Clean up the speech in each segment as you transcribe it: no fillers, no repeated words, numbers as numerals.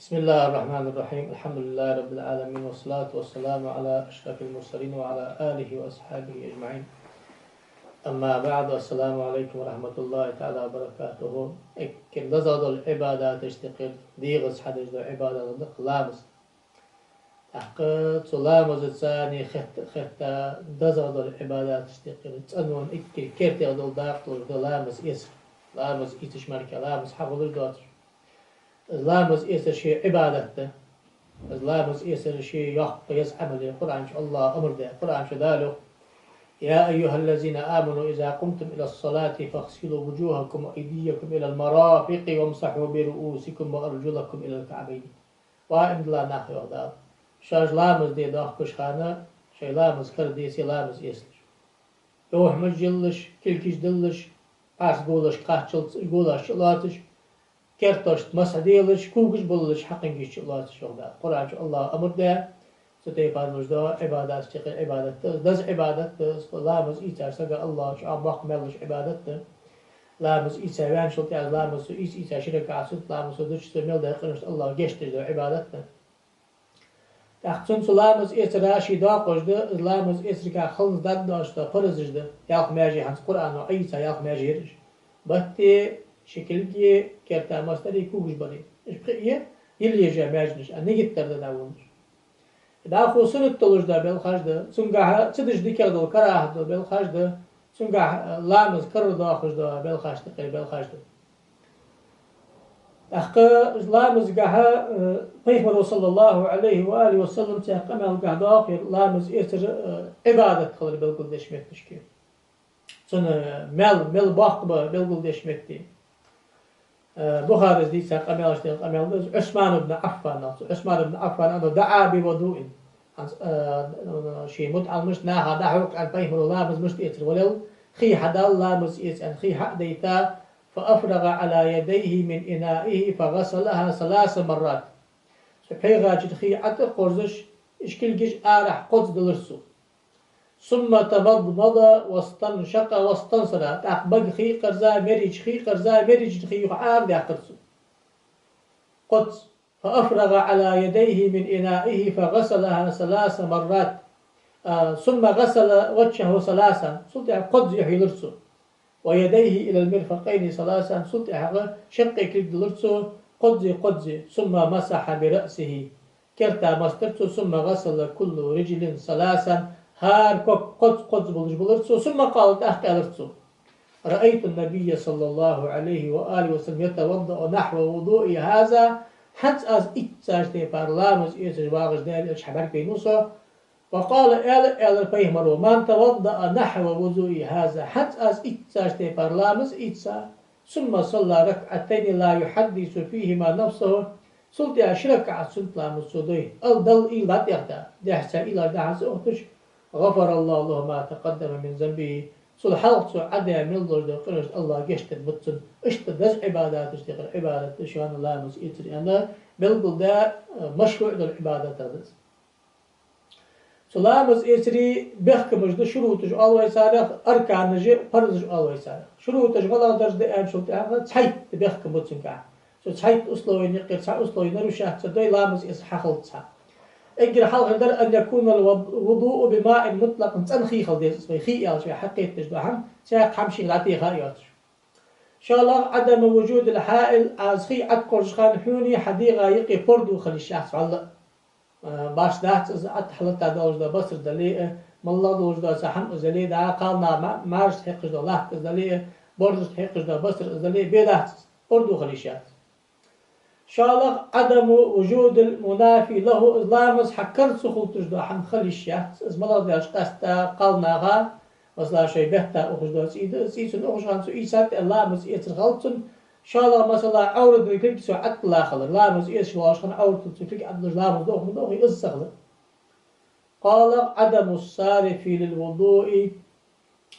بسم الله الرحمن الرحيم. الحمد لله رب العالمين، والصلاة والسلام على أشرف المرسلين وعلى آله وأصحابه أجمعين. أما بعد، السلام عليكم ورحمة الله تعالى وبركاته. إكل لزاد العبادات اشتقل ديغز حدج العبادات دق لامز أحقد سلامز الثاني خت دزاد العبادات اشتقل تأنون إكل كيرتي غدل داقل لامز يسر لامز إتشمارك لامز حقل دوتر لامز يسر شيء عبادته لامز يسر شيء يحق يزعم القرآن شاء الله أمر ده القرآن شداله يا أيها الذين آمنوا إذا قمتم إلى الصلاة فاغسلوا وجوهكم وأيديكم إلى المرافق وامسحوا برؤوسكم وأرجلكم إلى الكعبين. وإن لا نحو هذا شاج لامز دي داخ كشخانة شي لامز كردي سي لامز يسر يوح مجلش كلكش دلش باس قولش قاحشلت قولش لاتش كرتوشت مسعديلش كوكش بلش حقنجش لاتش هذا القرآن شاء الله أمر ده ستي فارمش دا عبادات شقي عبادت دز عبادت لامز إيتا سجى الله شو أباق ملش عبادت لامز إيتا وين شلتي از لامز إيتا شرك عسد لامز ودش تمل ده قرنش الله جشت دا عبادت تحسن لامز إيتا راشي دا قش دا لامز إيتا كا خلص داد داش دا فرزش دا ياخ ماجي هنس قرآن وإيتا ياخ ماجي هرش بطي شكلكي كرتا مستري كوكش بري إيش بقية يلي جا ماجنش أنيجت ترد داونش دا خوصنت تلوش دا بالخجدة سنگاه تدش ديكر دو كراه دا بالخجدة سنگاه لامز كر دا خوش دا بالخجدة قيل بالخجدة أخي لامز قاها بيغمر صلى الله عليه وآله وسلم تيقمل قاه داخل لامز إيتر عبادة قلر بالقل دشمت تشكي سن مل باقبة بالقل دشمتي بخارز دي تيقمل اشتيق قمل عثمان بن عفان عثمان بن عفان أنه دعا بوضوء شيء متعلمش ناها دعوك عن بيغمر لامز مش إيتر ولو خي حدا لامز إيتر خي حق ديتا فأفرغ على يديه من إنائه فغسلها 3 مرات. سبحيغا جدخي عطر قرزش إشكال جيش آرح قدس دلرسو ثم تمضمض واستنشق واستنصر تأقبق خي قرزا مريج خي قرزا مريج خي يخعار دي أقرسو قدس فأفرغ على يديه من إنائه فغسلها 3 مرات ثم غسل وجهه 3 سلطة قدس يحيي لرسو ويديه إلى المرفقين 3 سلطة شق كليك دلرسو قدزي ثم مسح برأسه كرتا مسترسو ثم غسل كل رجل 3 هار قدز بلرسو ثم قال أحكي ألرسو رأيت النبي صلى الله عليه وآله وسلم يتوضأ نحو وضوء هذا حتى أز إتساج دي بارلامز إيساج واغش دالي الشحبار بينوسو وقال إل بيهمرو من توضأ نحو وضوء هذا حتى أز إتساج دي بارلامز إتسا ثم صلى ركعتين لا يحدث فيهما نفسه سلطة أشركع سلطة مسودي الدل إلا تيغدا دحسا إلا دحس أختش غفر الله له ما تقدم من ذنبه سل حلق عدا من الله قرش الله جشت بتسن اشتدز عبادات اشتغل عبادات شان الله مسئيتر أنا بلقل دا مشروع العبادات هذا سلامز إسري بيحكمش ده شروطش الله يسارخ أركان نجي فرضش الله يسارخ شروطش غلا درج ده أهم شروط أهم تحيت بيحكم بتسنكع سو تحيت أصله ينقل تح أصله ينرشح تدوي لامز إس حخل تح اجر حلق در أن يكون الوضوء بماء مطلق تنخي خل ده اسمه خي يالش حقيت تجدهم ساق حمشي غاتي خارياتش إن شاء الله عدم وجود الحائل أزخي أتقرش خان حوني حديقة يقي فردو خلي الشخص على باش دات أتحلت دولج دا بصر دليل ملا دولج دا سحم زلي دا قالنا مارش حقش دا لاحق زلي برج حقش دا بصر زلي بيدات أردو خليشات إن شاء الله عدم وجود المنافي له إسلامز حكرت سخلتش دا حم خليشات إزملا داش قاستا قالنا مثلا شيء بهتا أخش دا سيسن أخش عن سيسات اللامز يترغلتن إن شاء الله مثلا عورد رجلك سو عت لا خلر لامز إيش واش خن عورد تفك عبد لامز دوخ من دوخ يسخل قال عدم الصارف للوضوء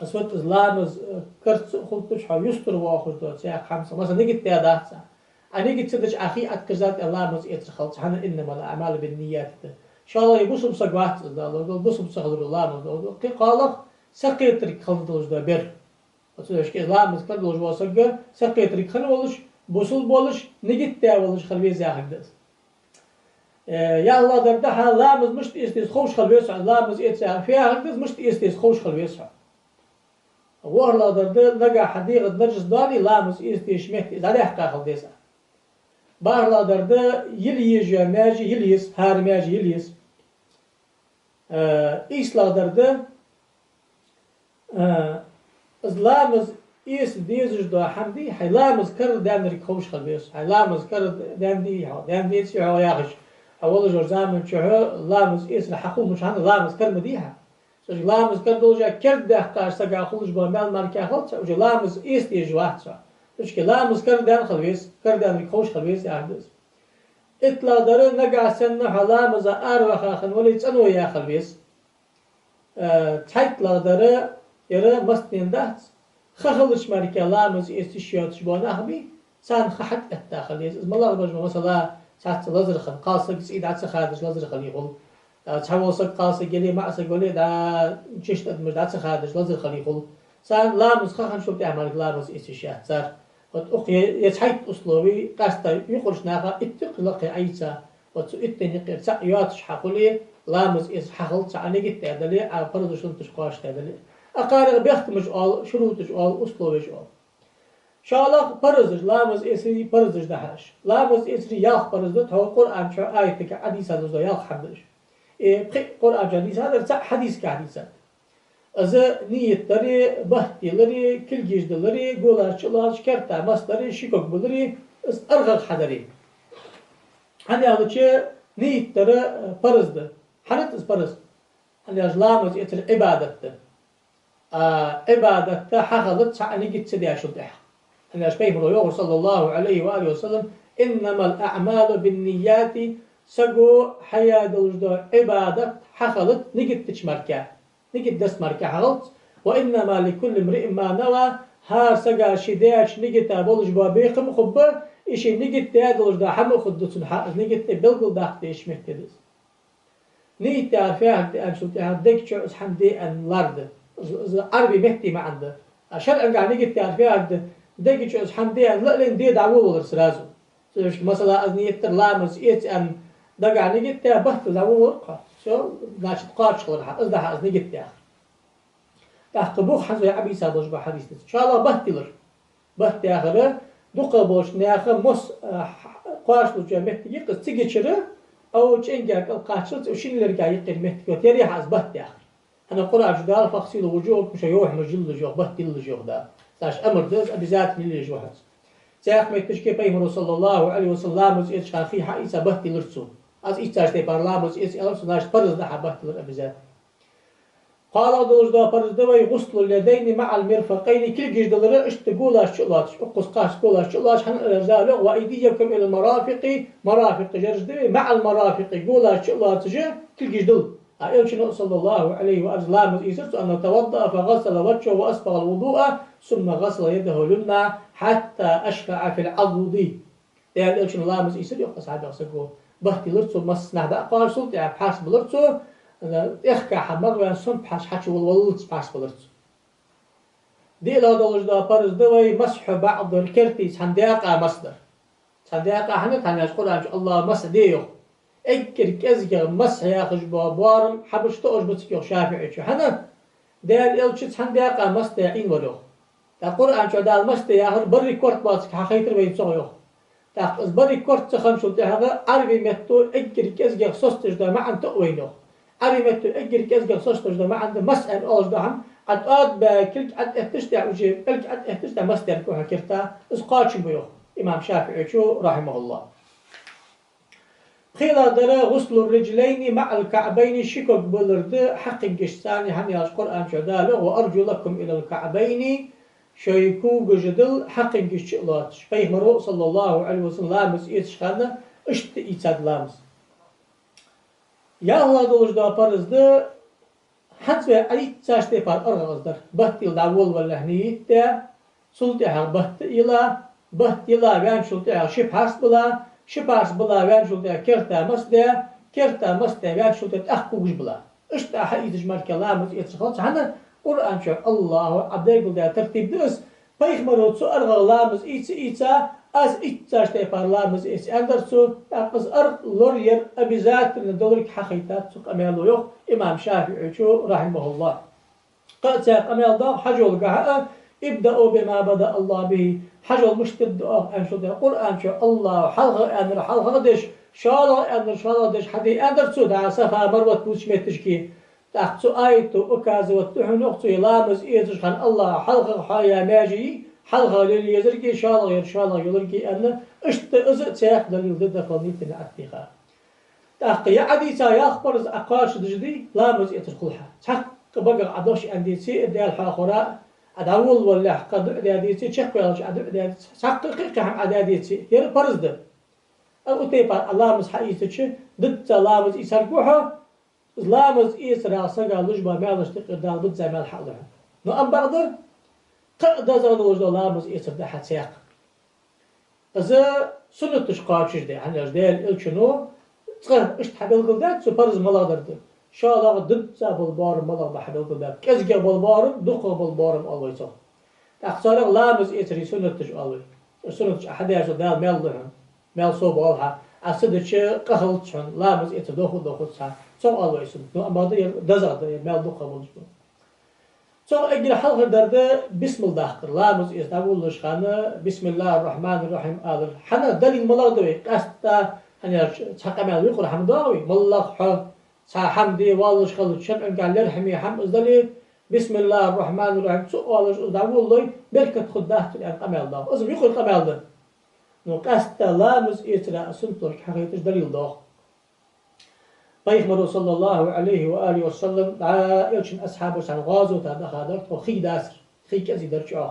أسوت لامز كرت خلتش حا يستر واخذ دو ساعة 5 مثلا نيجي تيادات أنا جيت تدش أخي أتكزات اللامز يترخلت حنا إنما الأعمال بالنيات إن شاء الله يبصم سقوات الله بصم سخلر اللامز قال سقيت رك خلت دو بر وتدش كي لامز كل وجوا سقى سقيت رك خن ولش بوصل بولش نجت تاولش خلوي زاهد يا الله دردها لامز مش استيس خوش خلويسع لامز إتسع فيها هكذا مش استيس خوش خلويسع والله درد نجا حديقة نرجس داري لامز استيش مهتي زادي حقا خلديسع بار لا درد يليج ماجي يليس هار ماجي يليس إيس لا درد لامز إيس ديزج دو حمدي حي لامز كرد دام ريك خوش خلويس حي لامز كرد دام دي دام دي تسي هو ياخش أول جور زامن شهو لامز إيس لحقو مش هن لامز كرد مديها سوش لامز كرد دولجا كرد ده قاش سجا خلوش بمال ماركا خلص وش لامز إيس تيج واحد سوا سوش لامز كرد دام خلويس كرد دام ريك خوش خلويس يعدس إطلا درو نقع سنة لامز أروخا خن ولي تسنو يا خلويس تحيط لا درو يرى مستين دهت خخلش ماركا لامز استشيات شبان أخبي سان خحت الداخل اسم الله بجمع مثلا ساعت لزرخن قاصق سيد عتس خادش لزرخن يقول تحوصك قاصق قلي معسق قولي دا ششت أدمج عتس خادش لزرخن يقول سان لامز خخن شو بتعمل لامز استشيات صار وتأخي يتحيط أسلوبي قاستا يقولش ناقا اتقلق عيسى وتسو اتنقر سعياتش حقولي لامز إس حقل سعني قد تعدلي عبرد شلتش قاش تعدلي أقارغ بيختمج أول شروطج أول أسلوبج أول شالق برزج لامز إسري برزج دهاش لامز إسري يالخ برزج هو قرآن شو آيتك حديثة دوزو يالخ حمدش بقي قرآن حديثة هذا حديث كحديثة از نيت داري بحتي لري كل جيش دلري قولاش چلاش كرتا مصدري شيكوك بلري أرغق حدري هني هذا شيء نيت داري برزد حنت از برزد هني لامز إسري عبادته عبادة حخلت سعني قد سدي أشدح أنا أشبه من صلى الله عليه وآله وسلم إنما الأعمال بالنيات سقو حياة دلجدو عبادة حخلت نقد تشمركا نقد دست مركا حخلت وإنما لكل امرئ ما نوى ها سقا شداش نقد تابولج بابيقم خبر إشي نقد تادلجدو حمو خدتون حقز نقد تبلغل داخت إشمه تدز نيت تعرفها أنشلتها ديكتشو حمدي أن لارد عربي مهتي ما عنده شرعا قاعد نيجي تعرفي عند دقيقة شو حمدي لا لين دي دعوة ولا سرازو مثلا أزني يتر لامس إيت أن دقع نيجي تع بحث دعوة ورقة شو ناشط قارش ولا حد أزده أزني جت تأخ تحقبوه حزو عبي سادوش بحديث إن شاء الله بحثيلر بحث آخره دقة بوش ناخه مس قارش لجوا مهتي قص تيجي شره أو تشينجاك القارش وشين اللي رجع يقين مهتي وتيري حز بحث آخر أنا قرأ جدال فاغسلوا وجوهكم مش يروح مجل الجوه بهدل الجوه ده ساش أمر دز أبيزات من الجوه هذا ساق ما يتشكي بيمر صلى الله عليه وسلم مز إيش خاخي حقيسة بهدل الرسول از إيش تاش تبارلا مز إيش ألف سناش فرز ده بهدل الأبيزات قال دولج ده فرز ده ويغسل اليدين مع المرفقين كل جيش دلرة إيش تقولاش شلاتش أقص قاش قولاش شلاتش حن الرجال وأيديكم إلى المرافق مرافق جرج ده مع المرافق قولاش شلاتش كل جيش دل أيوة صلى الله عليه وسلم إيسرت أن توضأ فغسل وجهه وأسبغ الوضوء ثم غسل يده اليمنى حتى أشفع في العضد. يعني أيوة الله مز إيسر يقص عاد يقصقه بحتي لرتو مس نهدا قال صوت يعني بحاس بلرتو إخكا حمر وين صن بحاس حش والولد بحاس بلرتو. دي لا دولج دا بارز دوي مسح بعض الكرتيس هنديقة مصدر. هنديقة حنت هنياش قرآن الله مس ديو. أكر كذا مسح يا خجبا بارم حبش تأج بتسكيو شافعي شو هذا دال إلشيت هندقة مستعين وله القرآن شو دال مستيا بري كورت باسك حخيتر بين صغيره تأخذ بري كورت تخم شو هذا عربي متو أكر كذا صوستج ده ما عند تقوينه عربي متو أكر كذا صوستج ده ما عند مسح أوج ده هم عد بكل عد احتشتع وجه كل عد احتشتع مستيا كوها كرتا إسقاط بيوه إمام شافعي شو رحمه الله خيلا درا غسل الرجلين مع الكعبين شكوك بلرد حق جشتاني هني القرآن شداله وأرجلكم إلى الكعبين شيكو جدل حق جشتلات فيه مرو صلى الله عليه وسلم لامس إيتشخانة اشت إيتاد لامس يا الله دولج دا بارز دا حتى أي تاشتي بار أرغز در بحتيل داول ولا هنيت دا سلطي حق بحتيلا وان سلطي حق شب حاس بلا شباس بلا وان شلته كرتا مسدا وان شلته أخوش بلا إشتا حقيقة مال كلام يتخلص هذا قرآن شو الله عبد الله ترتيب درس بيخ مرود سؤال غلامز إيتا az ittaş de parlamız es endersu aqız lor yer abizat ندورك حقيقات سوق امالو yok İmam Şafii şu rahimehullah قاتل امال دا حجول قاء ابدأوا بما بدأ الله به حجول مشتد انشد القرآن شو الله حلقه امر حلقه دش شالا امر شالا دش حدي اندر سو دا صفا مروت بوش متشكي تاخذ ايتو اوكاز وتحنقت لامز ايتش خان الله حلقه حيا ماجي حلقه لليزركي شالا غير شالا يلركي ان اشت از تاخ دليل ضد قضيه الاتقاء تاخي حديثا يا اخبر اقاش دجدي لامز ايتش كلها بقى عدوش أنديسي إديال حاخرة عداول ولا قد أديسي شق ولا شق أديسي سقق كهم أديسي هي فرزده أو تيبا الله مس حقيقتش ضد الله مس يسرقوها الله مس يسرع سجى لجبا ما لشتق دال ضد زي ما الحاضر نو أم بقدر قد زاد وجد الله مس يسر ده حتساق إذا سنة تشقاش ده يعني أجدال إلشنو تقه اشتحبل قلدات سفرز ملاقدر شالا ضد سبب بارم ملا بحدود ده كذا بالبارم دقة بالبارم الله يسوع أخسر لامز إتري سنة تجالي سنة أحد يجد ده ملهم مل صوب الله أصدق شيء قهلت شن لامز إتر دخل سا سو الله يسوع نو أما ده دزاد مل دقة بالجبن سو أجل حلقة درده بسم الله لامز إستقبل لشخانة بسم الله الرحمن الرحيم آدر حنا دليل ملا ده قصة هني تحكم على يقول حمد الله ملا حمدي والله خلص شن قال لرحمي حم ازدلي بسم الله الرحمن الرحيم سؤال ازدعوا الله بركة خداه الان قمع الله ازم يقول قمع الله نو قست لامز اترا سنتر حقيقة دليل ده بيخمر صلى الله عليه وآله وسلم يلشن أصحابه عن غازو تادا خادرت وخي داسر خي كذي درجة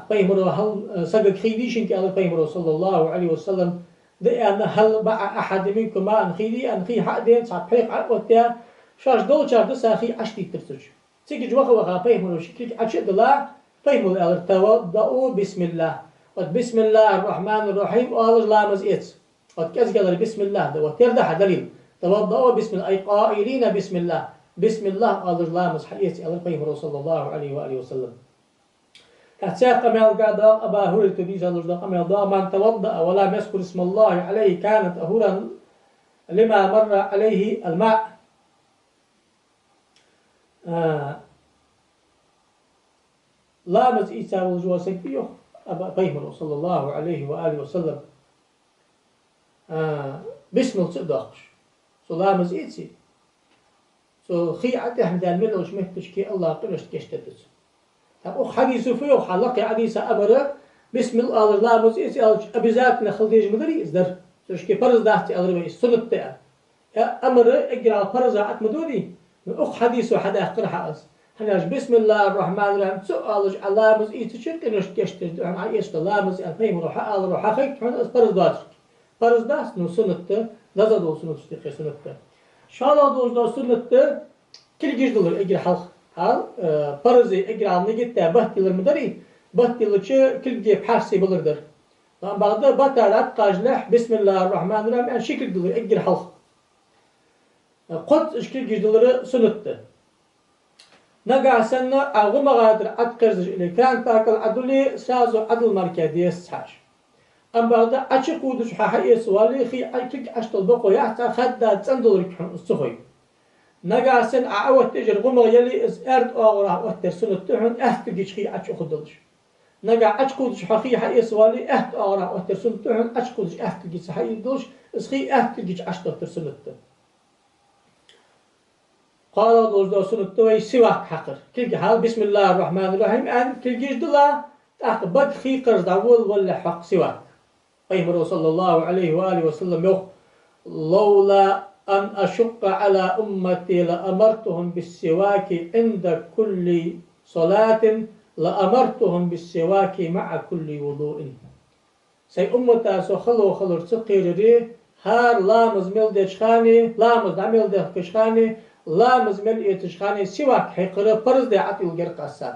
بيخمر هل سجد خي ديشن قال بيخمر صلى الله عليه وسلم ده أنا هل مع أحد منكم ما أنخيدي أنخي حقدين صحيح عقوتها شاش دول شاف ده ساخي عشتي ترتج تيجي جوا وقع فهموا شكل عشد الله فهموا التوضؤوا بسم الله بسم الله الرحمن الرحيم وقال لامز إت وكذا قال بسم الله ده وترده دليل توضؤوا بسم الله أي قائلين بسم الله بسم الله قال لامز حقيقة الله فهموا صلى الله عليه وآله وسلم كتساق مال قادا أبا هريرة تبيز الله قمل دا من توضأ ولا يذكر اسم الله عليه كانت أهورا لما مر عليه الماء لامز إيسا والجوا سكبيه أبا فهمه صلى الله عليه وآله وسلم بسم الله صدقش سو لامز إيسي سو خي عدي حمدان ملوش مهتشكي الله قلش كشتتس أو حديث فيه وحلق حديث أمره بسم الله لامز إيسي أبيزاتنا خلديج مدري إزدر سوشكي فرز داهتي أضربه السنة تاع أمره إجرا فرز عت مدوري أخ حديث وحد أخر حاس هناش بسم الله الرحمن الرحيم سؤال لامز إيسي شرك نش كشتج عن عيش لامز الفهم روح آل روح حقيق فرز داتر فرز داس نو سنة لازم دو سنة تشتكي سنة شالا دو سنة كل جيش دولار إجرا حلق هل فرزي إجرا نجت بحثي المدري بحثي لشة كل جيب حاسي بلردر لأن بعد بطلت قاجلح بسم الله الرحمن الرحيم يعني شكل دولار إجرا حلق قد إشكل جيش دولار سنة نقع سنة أغم غادر أتقرز إلي كان تاكل عدولي سازو عدل مركزي السحاش أم بعد أشقودش حقيقي سوالي خي أكيد أشتل بقو يحتى خدا تندولر كحن السخوي نقع سن أعوت تجر غم يلي إز أرد أغرى وتر سنة تحن أهتجيش خي أشقودش نقع أشقودش حقيقي سوالي أهت أغرى وتر سنة تحن أشقودش أهتجيش حقيقي دولش إز خي أهتجيش أشتل سنة قال دوز سنة توي سواك حقر كل حال بسم الله الرحمن الرحيم أن كل جيش دلا أقبض خي قرز داول ولا حق سواك أيمر صلى الله عليه وآله وسلم يقول لولا أن أشق على أمتي لأمرتهم بالسواك عند كل صلاة لأمرتهم بالسواك مع كل وضوء سي أمتا سو خلو تقيري هار لامز مل دشخاني لامز دمل دخشخاني لامز مل إتشخاني سواك حقر فرز دي عطي الجرق أسان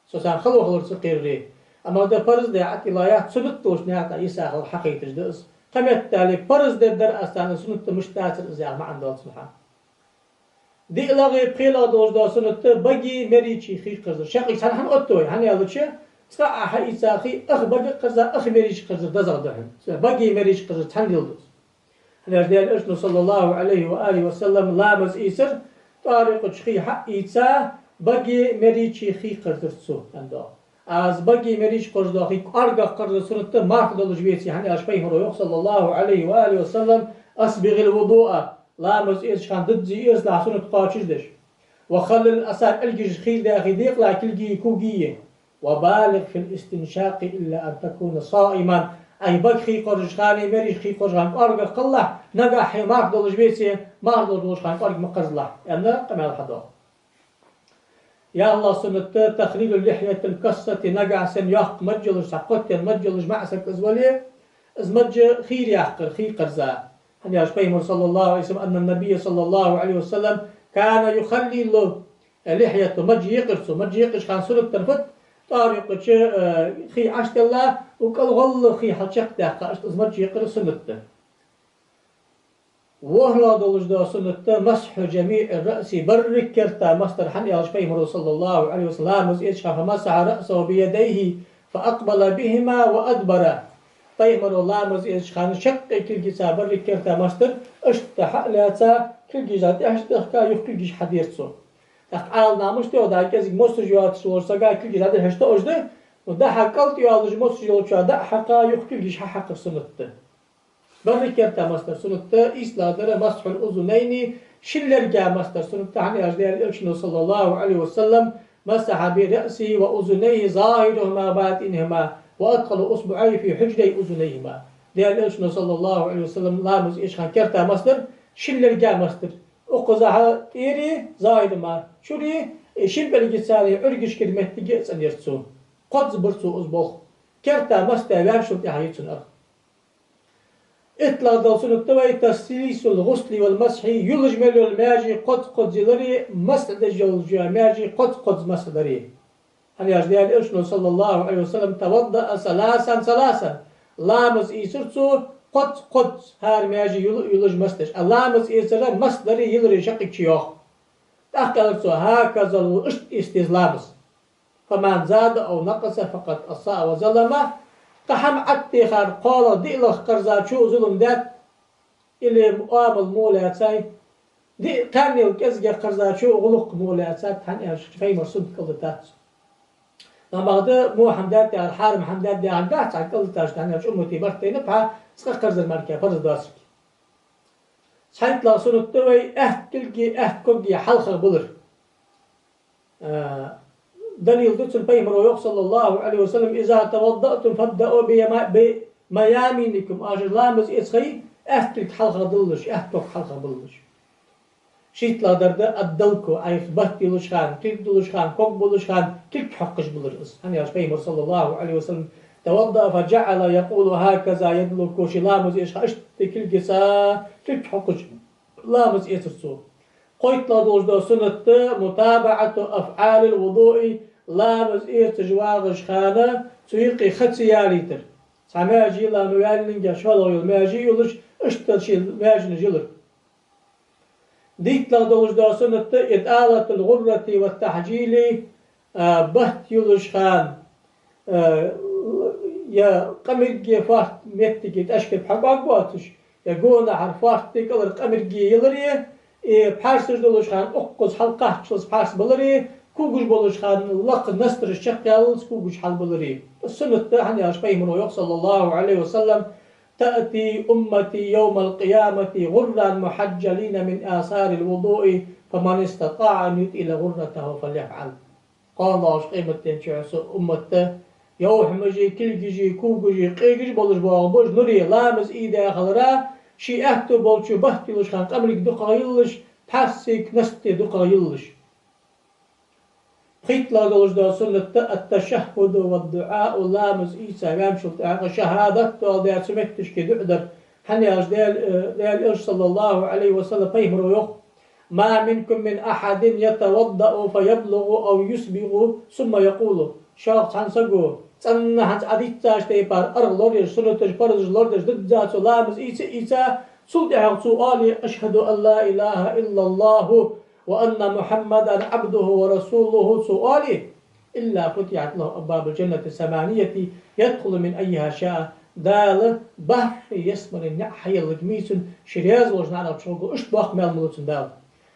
سو سان خلو تقيري أما ده فرز دي عطي لايات سنت توش نهاتا يساق الحقيقة جدس قمت تالي فرز دي در أسان سنت مشتاتر إزاق ما عنده سبحان دي إلاغي بخيلا دوش دا سنت بقي مريشي خي قرز شاقي سان هن أتوي هن يالوشي تقع حيث أخي أخ بقى قرزة أخ مريش قرزة دزغدهم بقي مريش قرزة تندلدز هذا ديال أشنو صلى الله عليه وآله وسلم لامز إيسر طارق شخي حق إيسا بقي مريش خي قرزة سو عنده از بقي مريش قرزة خي أرقى قرزة سنت ما خدلج بيتي يعني أشبيه روح صلى الله عليه وآله وسلم أسبغ الوضوء لامز إيس شان ضدزي إيس لا سنت قاچدش وخلل الأسار الجيش خير داخل ديق لا كلجي كوجية وبالغ في الاستنشاق إلا أن تكون صائما أي بخي قرش خاني مريش خي قرش خان أرجع قلة نجح ما أقدرش بيتي ما أقدرش خان أرجع مقرزله يعني قمع الحضور يا الله سنة تخليل اللحية الكسة نجع سن يحق مجلش سقط مجلش معسك أزولي أزمج خير يحقر خير قرزا هني أشبيه صلى الله عليه وسلم أن النبي صلى الله عليه وسلم كان يخلل لحيته مج يقرصه مج يقرش خان سنة تنفت طارق خي عشت الله وكل غل خي حشق دقة أزمج يقرص سنته وهلا دولجدا سنة مسح جميع الرأس برك كرتا مستر حن يشبيه صلى الله عليه وسلم إيش فمسح رأسه بيديه فأقبل بهما وأدبر طيب الله مز إيش خان شق كل جسا برك كرتا مستر اشتح لاتا كل جزات اشتح كا يخ كل جش حديرتسو تقال نامشته ودا كذي مستر جوات سورسا كل جزات هشتا أجده وده حقلت يالج مستر جوات ده حقا يخ كل جش حق سنته بركة مستر سنة إسلادر مسح الأذنين شلرجع مستر سنة عن أجدال الأشن صلى الله عليه وسلم مسح برأسه وأذنيه ظاهرهما باطنهما وأدخل أصبعيه في حجري أذنيهما ديال الأشن صلى الله عليه وسلم لامز إيش خان كرتا مستر شلرجع مستر أقزها تيري ظاهرهما شوري شلبل جسالي أرجش كلمة تجي سنيرتسو قد برسو أصبخ كرتا مستر وامشل تحييتسن أخ إطلاق دلسون التوي تسليس الغسل والمسح يلجمل الماجي قد زلري مسد جلجا ماجي قد مسدري هل يجدي الإرشن صلى الله عليه وسلم توضأ ثلاثا لامز إيسرتو قد هار ماجي يلج مسدش اللامز إيسر مسدري يلري شقك شيوخ تأكلتو هكذا الوشت استزلامز فمن زاد أو نقص فقد أصاء وظلم قحم عتيخار قال ديلخ قرزاتشو ظلم دات اللي مقابل مولاتاي دي كان يلقزجا قرزاتشو غلق مولاتات هن في مرسوم كلتات لما غدا مو حمدات على الحارم حمدات دي عندات على كلتاش هن امتي برتين بها سق قرز المركه فرز داسك سايت لا سنتوي كلجي كوجي حلخ بلر دليل دوتن بيمر صلى الله عليه وسلم إذا توضأتم فابدأوا بميامينكم أجر لامز إسخي أهتلك حلقة دلش أهتلك حلقة بلش شيت لا درد الدلكو أي خبت دلش خان كلك دلش خان كوك بلش خان كلك حقش بلرس هني أش بيمر صلى الله عليه وسلم توضأ فجعل يقول هكذا يدلكو شي لامز إسخ أشت كلك سا كلك حقش لامز إسرسو قيت لا دوجدا سنة متابعة أفعال الوضوء لامز تجواغش خانة سويقي ختياليتر ساماجي لا نوالنجا شالو الماجي يلش اشترشي الماجي نجلر ديت لا دوجدا سنة إطالة الغرة والتحجيل بهت يلش خان يا قمرجي فارت متجي تشكل بحقاق باتش يا قونا حرفارت تقلر قمرجي يلري بحارس دولش خان أقص حلقة شلس بحارس بلري كوجش بولش خان لق نستر الشقيالس كوجش حل بلري السنة هني أشبيه من صلى الله عليه وسلم تأتي أمتي يوم القيامة غرا محجلين من آثار الوضوء فمن استطاع أن يطيل غرته فليفعل قال الله أشقيمة تنشعس أمته يوح مجي كلجي كوجي قيجش بولش بوغبوش نوري لامز إيدا خلرا شي أهتو بولشو بحتي لش خان قمرك دقا يلش بحسك نستي دقا يلش خيط لا دولش دا سنة التشهد والدعاء لامز إيسا غامشل شهادت دا سمكتش كي دعدر حني ديال إرش صلى الله عليه وسلم فيهمر ويخ ما منكم من أحد يتوضأ فيبلغ أو يسبغ ثم يقول شاق تنسقو تسنى هنس عديتاش تيبار أرغلور سنتش برزلوردش ضد لامز إيسا سلطة سؤالي أشهد أن لا إله إلا الله وأن محمدا عبده ورسوله سؤالي إلا فتحت له أبواب الجنة الثمانية يدخل من أيها شاء. دال بحر يسمر النحي الجميس شرياز وجنانا وشوقه اشتباق مال ملوتن دال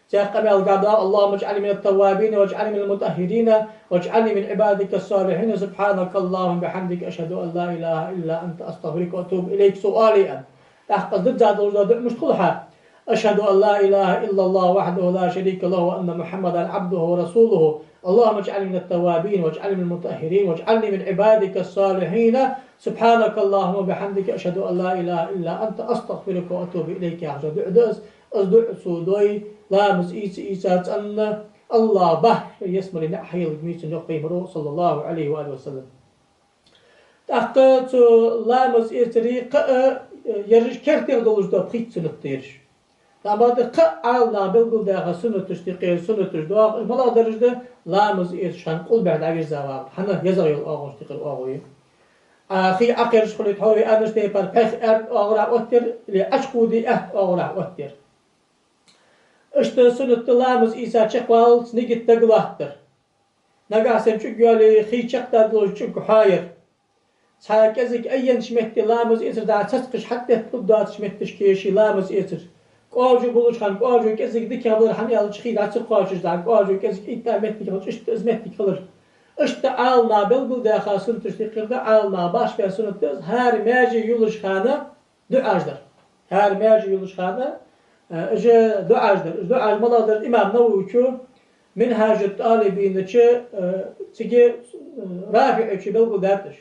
سيقام القضاء. اللهم اجعلني من التوابين واجعلني من المطهرين واجعلني من عبادك الصالحين. سبحانك اللهم بحمدك أشهد أن لا إله إلا أنت أستغفرك وأتوب إليك. سؤالي أن تحقق ضد زاد وجود مش طلحة. أشهد أن لا إله إلا الله وحده لا شريك له وأن محمدا عبده ورسوله. اللهم اجعلني من التوابين واجعلني من المطهرين واجعلني من عبادك الصالحين. سبحانك اللهم وبحمدك أشهد أن لا إله إلا أنت أستغفرك وأتوب إليك. يا حجر دعدس أصدع سودوي لامز إيسات أن الله بحر يسمر نحي الجميس نقي مرو صلى الله عليه وآله وسلم. تحقيت لامز إيسري يرش كرتير دولش دا بخيت سنتيرش. بعد قالنا بالقول ده سنتش تقير سنتش دواق بلا درجة لامز إيسشان قل بعد عجز زواب حنا يزري الأغوش تقير أغوي. أخي أكرش خليت هوي أنش تيبر بخ أغرع أوتر لأشكو دي أغرع أوتر. اشت سنت لامز إيسا شقوال نيجي تقلاتر. نقاسم شو قالي خي شقتا دلوش شو حاير. ساكزك أين شمت لامز إيسر دا تسقش حتى تبدأ شمتش كيشي لامز إيسر. قاجو بولش خان قاجو كزك ديك هذول حني على شخي دا تقاجش دا قاجو كزك إنت متك خلش اشت ازمتك خلر. اشت عالنا بالقول دا خاصن تشتقر دا عالنا باش في سنت هار ماجي يولش خانة دعاجدر. هار ماجي يولش خانة اجا دعاجدر. دعاج ملادر إمام نووي شو منهاج الطالبين شو تيجي رافع شو بالقول داتش.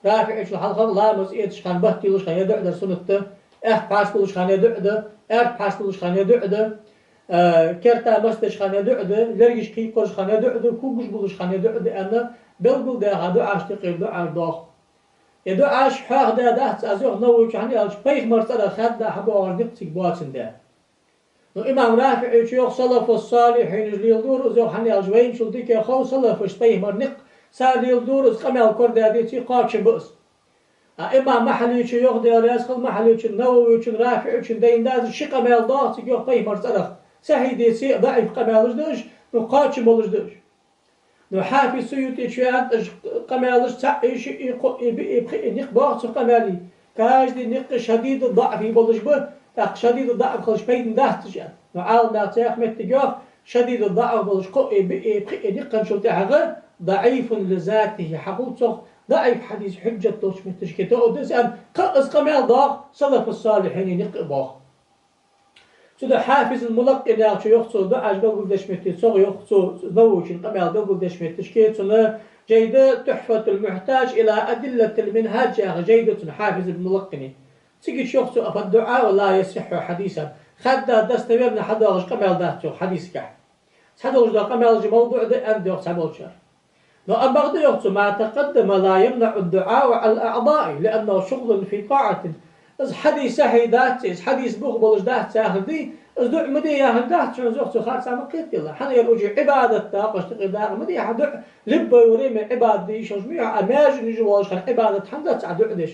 رافع شو الحلقة لامز إيتش خان بحتي لش خان يدعدر سنت باش بولش خان يدعدر باش بولش خان يدعدر كرتا مستش خان يدعدر لرجش كي قرش خان يدعدر كوبش بولش خان يدعدر أنا بالقول ده هذا عاش تقيل دعاش ضاخ يدعاش حاخ ده أزوج نووي شو حني ألش بيخ مرتلا خد ده حبوا أرجتك بواتن ده. إمام رافع شيوخ صلف الصالحين جليل دور أزوج حني ألش وين شو ديك خو صلف شبيه مرنق ساليل دور أز قمل كرد هذي قاش بؤس. إمام محلي شيوخ ده راسخل محلي شو نووي شو رافع شو دين ده شق قمل ضاخ شيوخ بيه مرتلا سهي دي سي ضعيف قملش دش نقاش بولش دش. نو حافي سيوتي شويات قمالش تعيش نق باخ قمالي كاج دي نق شديد الضعف يبلش به تاق شديد الضعف خلش بين دهتش يعني نو عال ناتيخ متجاه شديد الضعف بلش نق نشوف تاعه ضعيف لذاته حقوق ضعيف حديث حجة توش متشكته ودس أن قص قمال ضاق صلف الصالحين نق باخ سودا حافظ الملقن يا شو يخصو ده عجبه قول دشمتي صغ يخصو ضوش القمال ده قول دشمتي شكيت سنة جيدة تحفة المحتاج إلى أدلة المنهاج يا جيدة حافظ الملقني تيجي شو يخصو أف الدعاء ولا يصح حديثا خد دستورنا حدا وش قمال ده شو حديث كح حدا وش ده قمال موضوع ده أند يخص عبود شر لو أن بعض يخصو ما تقدم لا يمنع الدعاء على الأعضاء لأنه شغل في طاعة إذا حديث هيدات إذا حديث بقبلش ده ساهدي إذا دع مدي يا هندات شو زوجته خالص عم قيت يلا حنا يرجع عبادة تاقش تقدر مدي حدع لب وريم عبادة شو جميع أماجن يجواش خل عبادة حندات عدع دش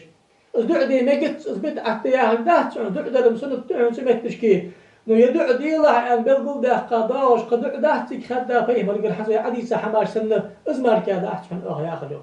إذا دع دي ما قلت إذا بد عت يا هندات شو دع ده مسنة تعون سمعت تشكي نو يدع دي له أن بقول ده قضاوش قدع ده تخد فيه مرجع حسي حديث حماش سنة إزمار كذا أحسن يا أخي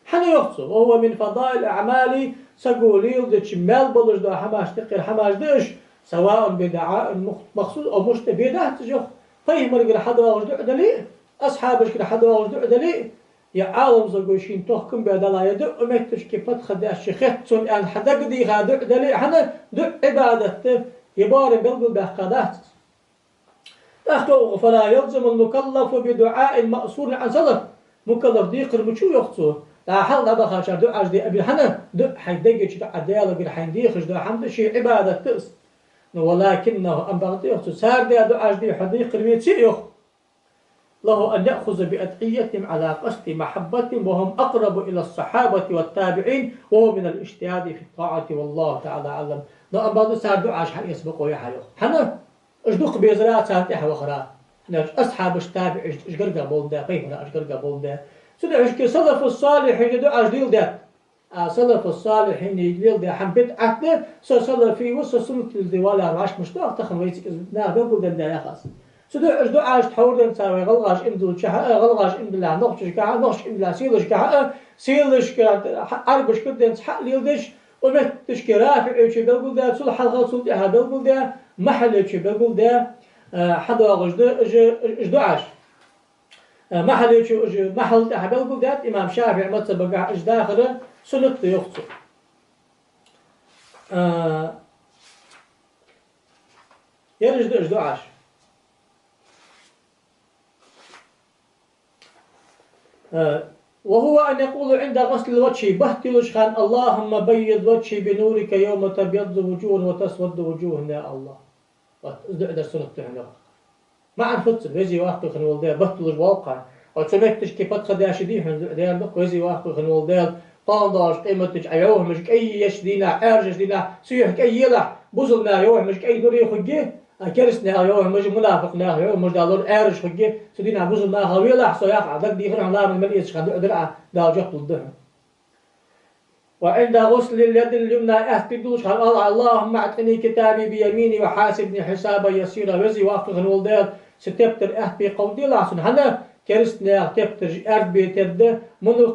حنا يخصو وهو من فضائل أعمالي سقوليل ده شمال بلش ده حماش تقير حماش دش سواء بدعاء مخصوص أو مش بدعة تجوخ فيه مرقر حدا وش دعدة ليه أصحابش كده حدا وش دعدة ليه يا عالم زوجين تحكم بدلا يدق متش كيف تخد الشيخات سن أن حدا قدي غادع دليل حنا دع عبادته يبارك بالقلب بحقادات تحته فلا يلزم المكلف بدعاء مأسور عن سلف مكلف دي قرب شو يخصو لا حل هذا خاشر دعاء دي أبي حنا دع حيدقش دع ديالك الحين دع حمد شيء عبادة تقص ولكنه أن بعض يخصو سار دي دعاء دي حديق الميت يخ له أن يأخذ بأدعيتهم على قصد محبتهم وهم أقرب إلى الصحابة والتابعين وهو من الاجتهاد في الطاعة والله تعالى أعلم. لو أن بعض سار دعاء حي يسبقوا يا حيوخ حنا أجدق بيزرات ساتح وخرا حنا أصحاب التابع إيش قرقا بول ده فيهنا إيش قرقا بول ده سيدا إيش صلف الصالحين دعاء جديل ده صلف الصالحين يجليل ده حنبت عتنا صلف فيه وصل سنة الدوالة راش مشتاق تخن ويسك نار بقول ده يا خاص سدو أجدو عاش تحور تساوي غلغاش إمدو شها غلغاش إمدلا نقش كها نقش إمدلا سيلش كها سيلش كها عربش كدن حق ليلدش ومتش كرافع إيش بقول ده سول حلقة سول ده بقول ده محل إيش بقول ده حدا غجد أجدو عاش محل إيش محل ده بقول ده إمام شافعي مثلا بقى أجداخره سنة يخطو يرجد أجدو عاش وهو أن يقول عند غسل الوجه بهتلش خان اللهم بيض وجهي بنورك يوم تبيض وجوه وتسود وجوه يا الله وتزدع سنة تهنا ما عن فتس ويزي واقع خن ولدال بهتلش واقع وتسمعتش كيف تخداش دي هن دال بق ويزي واقع خن ولدال طانداش قيمتش أيوه مش أي يشدينا عرجش دينا سيح أي يلح بوزلنا أيوه مش أي دوري خجيه كرسنا أيوه مش منافقنا أيوه مش دالور عرج خجيه سدينا بوزلنا هوي لح سياق عدك دي خن على من مليس خد درع دا جقل الدهن وعند غسل اليد اليمنى اهتدوش هل اللهم اعطني كتابي بيميني وحاسبني حسابا يسيرا وزي واقع خن ولدال ستبتر أهبي قودي لحسن هنا كرسنا تبتر أربي تد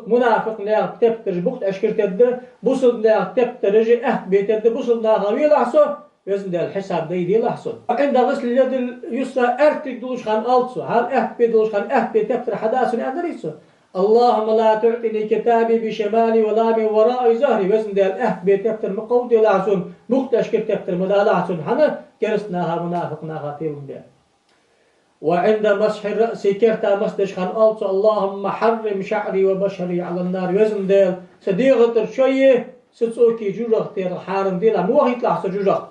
منافقنا تبتر بخت أشكر تد بوصلنا تبتر أهبي تد بوصلنا غوي لحسو وزن ده الحساب دي لحسن عند غسل اليد اليسرى ارتك دوش خان ألتسو هل أهبي دوش خان أهبي تبتر حداثن أدريسو اللهم لا تعطني كتابي بشمالي ولا من وراء ظهري وزن ده الأهبي تبتر مقودي لحسن بخت أشكر تبتر مدا لحسن هنا كرسناها منافقناها تيلن ده وعند مسح الرأس كرتا مسدش خان ألتسو اللهم حرم شعري وبشري على النار وزن ده صديقة شوية ستسوكي جوجخ تير حارم ديلا موهيت لحسن جوجخ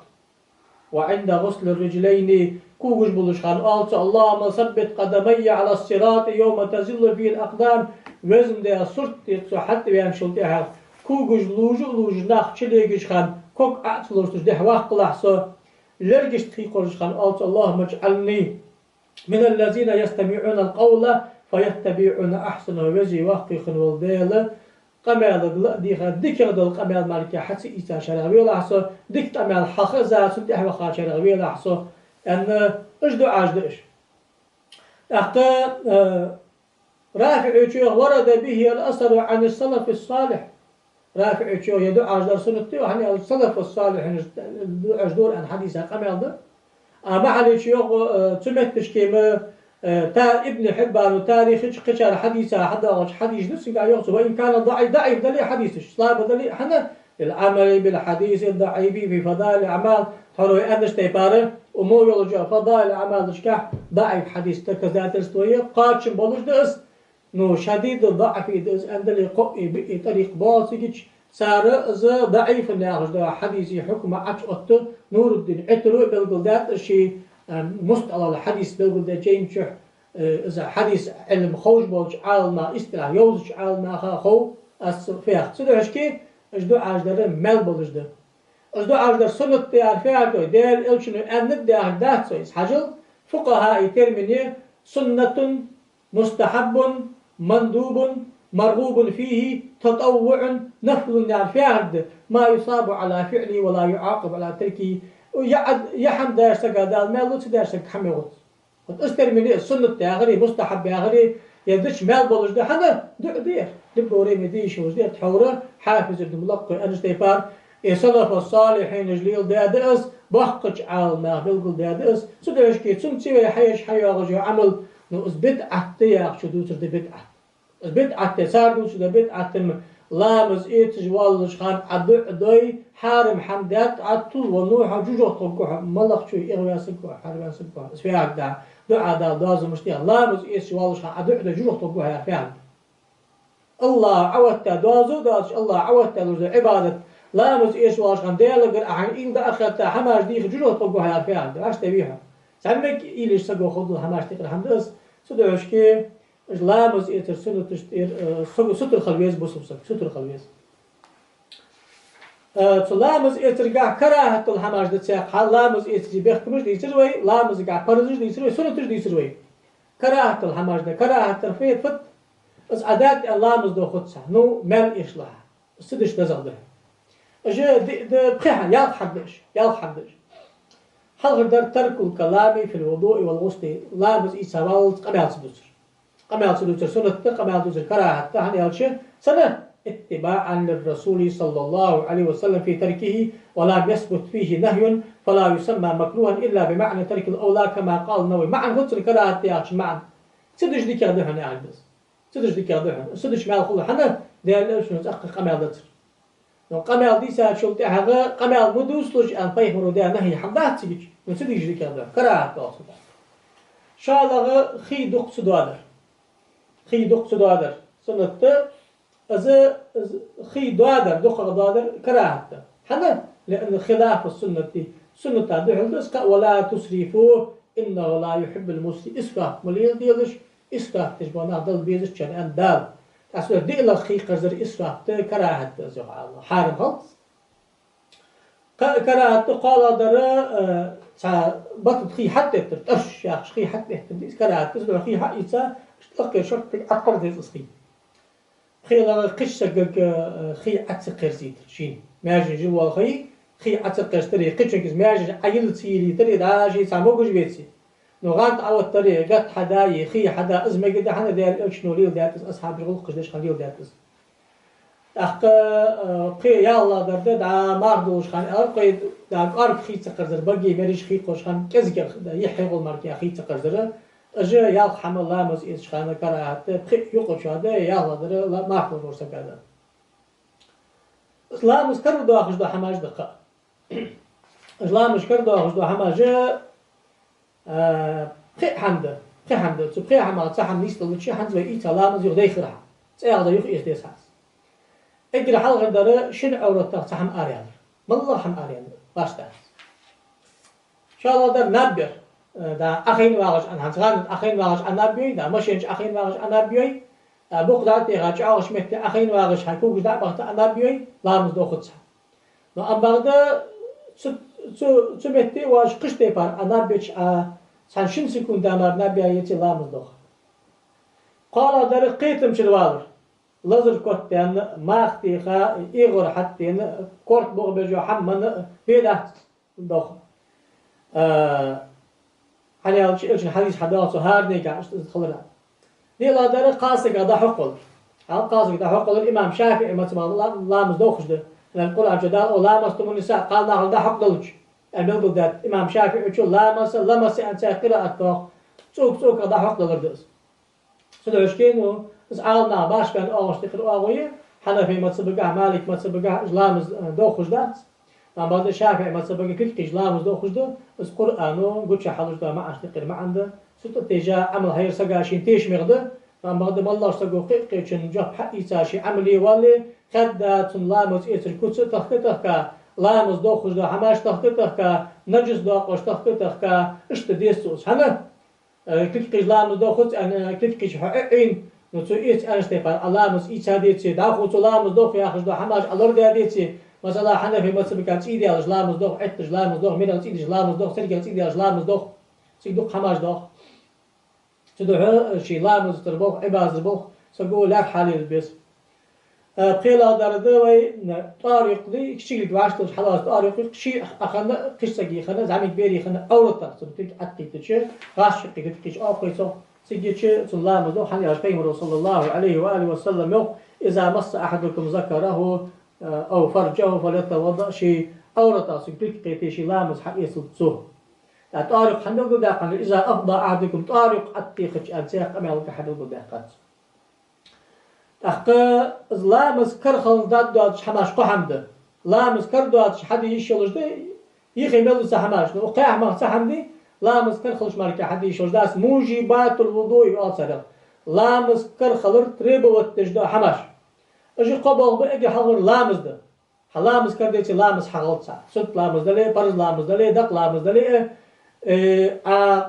وعند غسل الرجلين كوغش بلشخان ألتسو اللهم ثبت قدمي على الصراط يوم تزل فيه الأقدام وزن ده صرت يتسو حتى بيان شلتها كوغش لوج ناخ چليگش خان كوك أعتلوش ده واق لحسو لرگش تخيقوش خان ألتسو اللهم اجعلني من الذين يستمعون القول فيتبعون أحسنه وزي واقي خن والديل قمال ديخا ديكر دل قمال مالكي حتى إيسا شرغوي لحسو ديك قمال حخزا سنتي أحوخا شرغوي لحسو أن أجدو عجدش أخطى رافع يتشوه ورد به الأثر عن السلف الصالح رافع يتشوه يدو عجدر سنتي وحني السلف الصالح أجدور عن حديثة قمال ده محل يتشوه تمتش كيما تا ابن حبان وتاريخ قشر حديثة حدا حديث نفسه قال يقصد وإن كان ضعيف دليل حديثش صلاب دليل حنا العمل بالحديث الضعيف في فضائل الأعمال حروي أنش تيباره ومو يلجأ فضائل الأعمال شكاح ضعيف حديث تكذات الستوية قاتش بولش دس نو شديد الضعف دس عندلي قوي طريق باسيكش سار ضعيف ناخذ حديثي حكم عش أط نور الدين اترو بالقلدات الشيء مستعلى الحديث بالقول ده جيم شح إذا حديث علم خوش بولش عالما استرا يوزش عالما خو أس فيها سده هشكي أجدو عجدر مال بولش ده أجدو عجدر سنة تيار فيها كوي دير إلشنو أن ده عهدات سويس حجل فقهاء ترمني سنة مستحب مندوب مرغوب فيه تطوع نفل يعرف ما يصاب على فعله ولا يعاقب على تركه يحم دارسك هذا المال لو تدارسك حميغت استر من السنة تاغري مستحب ياغري يدش مال بولج ده هذا دير دبوري مديش وزدير تحوره حافظ ابن ملقي انستيفار سلف الصالحين جليل دادس بحقج على ما بالقل دادس سدرش كي تسمتي حيش حياغجو عمل نو اثبت احتياق شو دوتر دي بدعه اثبت احتسار شو بدعه لامز إيتج والش خان عدوي حارم حمدات عطول ونوح جوجو طقوح ملخ شو إغوى سكوح حرب سكوح اسفياك دا دعاء دا داز مشتيا لامز إيتج والش خان عدوي جوجو طقوح يا فعل الله عودت دازو داز الله عودت لوز عبادة لامز إيتج والش خان ديالك عن إن دا أخذت حماش ديخ جوجو طقوح يا فعل عاش تبيها سمك إيليش سقو خذ حماش تقر حمدس سدوش كي لامز إيتر سنة تشتير ستر خلويز بوسبسك ستر خلويز لامز إيتر قاع كراهة الحماش دتساق حال لامز إيتر بيختمش ديسروي لامز قاع برزش ديسروي سنة تش ديسروي كراهة الحماش ده كراهة ترفيت فت بس عادات لامز دو خدسه نو مال إشلاح السدش دزل ده أجا ده بخيها يالحدش حلق در ترك الكلام في الوضوء والغسل لامز إيساوال قمال سدوسر قمال سدوسر سنة قمال سدوسر كراهة تهني هالشيء سنة اتباعا للرسول صلى الله عليه وسلم في تركه ولا يثبت فيه نهي فلا يسمى مكروها إلا بمعنى ترك الأولى كما قال النووي معا غسل كراهة تياش معا سدش ديك يغدهن يعني بس سدش ديك يغدهن سدش مال خلو حنا ديال شنو تأخر قمال دتر لو قمال دي ساعة شلت هذا قمال مدوس لج أن فيهم ده نهي حمدات تيجي من سدش ديك يغدهن كراهة تأخذ شالغ خي دق سدوادر خي دق سدوادر سنة از خي دوادر دخل دوادر كراهة حنا لأن خلاف السنة سنة ده ولا تسرفوا إنه لا يحب المسرف إسفاف مليل ديلش إسفاف تجبنا ضل بيزش كان أن دال أصلا ديلا خي قزر إسفاف كراهة زوال حارم خلص كراهة قال در بطل خي حتى ترتش يا خي حتى كراهة تزل خي حق يسا تلقى شرط أكبر ذي الصخي خيلا قشة خي عتسقر زيت شين ماجن جوا خي عتسقر تري قشة كز ماجن عيل تسيري تري داجي ساموجش بيتسي نغانت أو تري قط حداي خي حدا أزمة قد حنا ديال إيش نوريل ديالتس أصحاب الغل قشدش خليل ديالتس أخ قي يلا درد دا ماردوش خان أرقي دا أرق خي تسقر زر بقي مريش خي قش خان كزكر يحيقول مركي خي تسقر زر أجا يال حمل لامز إيش خانة كراهة بخي يقول شو هذا يلا در لا ما أحفظ ورسك هذا لامز كرو داخش دا حماج دقة لامز كرو داخش دا حماج بخي حمد بخي حمد بخي حمد صح نيست اللي شيء حمد وإيتا لامز يغدي خرها سيغدا يخيس ديساس أجر حلقة در شن أورطة صحم آريان والله حم آريان باشتا إن شاء الله در نبر دا أخين واقش عن هنسغان أخين واقش عن نبيوي دا مشينش أخين واقش عن نبيوي بقدات يغاش عاوش مهت أخين واقش هيكوش دا بقت عن نبيوي لامز دو خدسها لو أم بغدا سو مهت واش قشتي بار عن نبيوش سان شن سكون دامار نبيوي يتي لامز دو قال در قيتم شلوالر لازر كوتين ماختيخا إيغور حتين كورت بوغ بجو حمن بيدا دوخ حاليا إيش حديث حداث هارني كاش تدخلنا دي لا دار قاسك هذا حقل هل قاسك هذا حقل الإمام شافعي مثلا لا مصدوخش ده نقول عن جدال ولا مستم النساء قال نحن ده حقلش الملك ده إمام شافعي يقول لا مس لمس أن قراءة توك هذا حقل الدرس سدوش كينو بس عالنا باش كان أوش تقرأ أويه حنفي مثلا مالك مثلا لامز دوخش ده ما بعد الشافعي مثلا كل لامز دوخش ده بس قرآنه قلت شحالش ده ما عش تقرأ ما عنده ستة تجا عمل هير سجاشين تيش مغده ما بعد ما الله استجوا قيق شن جاب حقي ساشي عملي والله خدات لامز إيش الكوتس تختك لامز دوخش ده حماش تختك نجس دوخش تختك إيش تديسوس هنا كل لامز دوخش أنا كل حقين نتو إيش أنا استفاد لامز إيش هديتي داخل لامز دوخ ياخذ ده حماش الله ده هديتي مثلا حنا في مثلا كانت إيدي على لامز دوخ عتش لامز دوخ مين إيدي لامز دوخ سرقة إيدي على لامز دوخ سيدوخ حماش دوخ تدوه شيء لامز تربوخ عباز تربوخ سقول لك حالي البس بقيل دردوي طارق دي كشيء دواشتوش حلاس طارق شيء أخنا قصة خنا زعمي كبيري خنا أورطة سبتك عتقي تشي غاش قيت كيش أوقيسو سيجي سلام ذو حني أشبيه صلى الله عليه وآله وسلم إذا مس أحدكم ذكره أو فرجه فليتوضأ شيء أورطة سبتك قيت شيء لامز حقيس الصوه طارق حنو داقن إذا أفضى أحدكم طارق أتيخش أنسيق أمي ألقى حنو داقن أخي لامز كرخل داد حماش قحمد لامز كردوات حد يشلش ده يخي ملو سحماش وقاع ما سحمدي لامز كرخلش مارك حد يشلش داس موجبات الوضوء أصلا لامز كرخل تريبه وتجدا حماش أجي قبل بأجي حضر لامز ده لامز كرديتي لامز حغلط سا ست لامز دلي برز لامز دلي دق لامز دلي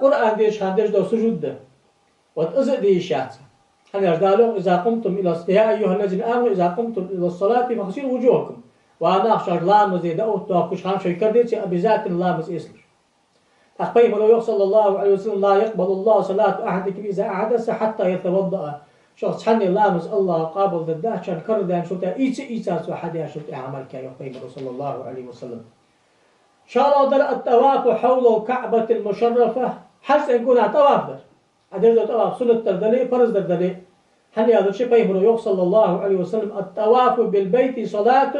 قرآن ديش خانديش دو سجود ده وتأزق دي شات حنا جدالهم إذا قمتم إلى يا أيها الذين آمنوا إذا قمتم إلى الصلاة فاغسلوا وجوهكم وأنا أخشى لامز إذا أوتوا كش خام شيء كرديتي بذات لامز إسلر أخبيه ولو صلى الله عليه وسلم لا يقبل الله صلاة أحدكم إذا أحدث حتى يتوضأ شخص حني لامز الله قابل ضده كان كردان شو تا إيش سو حد يشوف عمل كي يخبيه صلى الله عليه وسلم شاء الله در الطواف حول الكعبة المشرفة حج يكون على طواف در عدد طواف سنة دردلي فرض دردلي هل هذا الشيء بيهمه صلى الله عليه وسلم الطواف بالبيت صلاة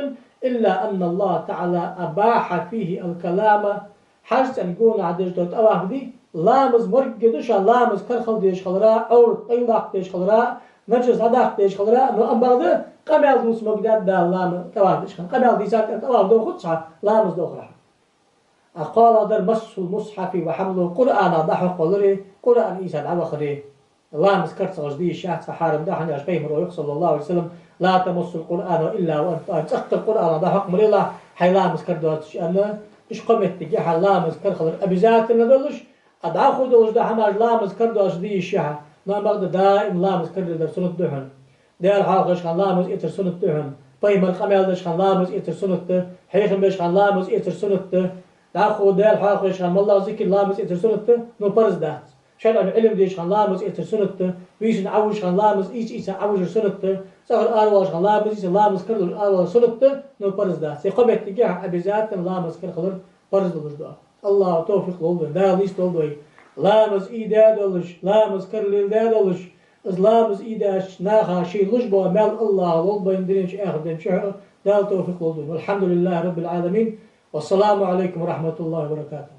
إلا أن الله تعالى أباح فيه الكلام حج يكون عدد طواف دي لامز مرقدش لامز كرخل ديش خلرا أو طيلاق ديش خلرا نجس هداق ديش خلرا نو أم بعد قبل دوس مقداد دا لام طواف ديش قبل دي ساعة طواف دو خدشها لامز دو خرا قال در مس المصحف وحمل القرآن ضحك ولري قرآن إيسان على خري الله مسكرت غجدي الشاهد فحارم ده حني أشبيه رؤيك صلى الله عليه وسلم لا تمس القرآن إلا وأنت أخت القرآن ضحك من الله حي لا مسكر دوتش أنا إيش قمت تجاه الله مسكر خلر أبيزات ندلش أدعو دولش ده حماج لا مسكر دوتش دي الشاهد ما بقدر دائم لا مسكر در سنة دهن دير حاقش خان لا مس إتر سنة دهن طيب القميل دش خان لا مس إتر سنة حيخم بش خان لا مس إتر سنة داخل دال حاقش خان الله ذكر لامس إتر سنة نو برز دات شرع العلم ديش خان لامس إتر سنة ويش نعوش خان لامس إيش عوش سنة سهل آرواش خان لامس إيش لامس كرد آرواش سنة نو برز دات سيقبت تجاه أبيزات لامس كر خلر برز دلش دا الله توفيق لولد دا ليش دولدوي لامس إيدا دلش لامس كر ليل دلش از لامس إيداش ناخا شيء لجبوا مال الله لولد يندرينش آخر دين شهر دا توفيق لولد والحمد لله رب العالمين والسلام عليكم ورحمة الله وبركاته.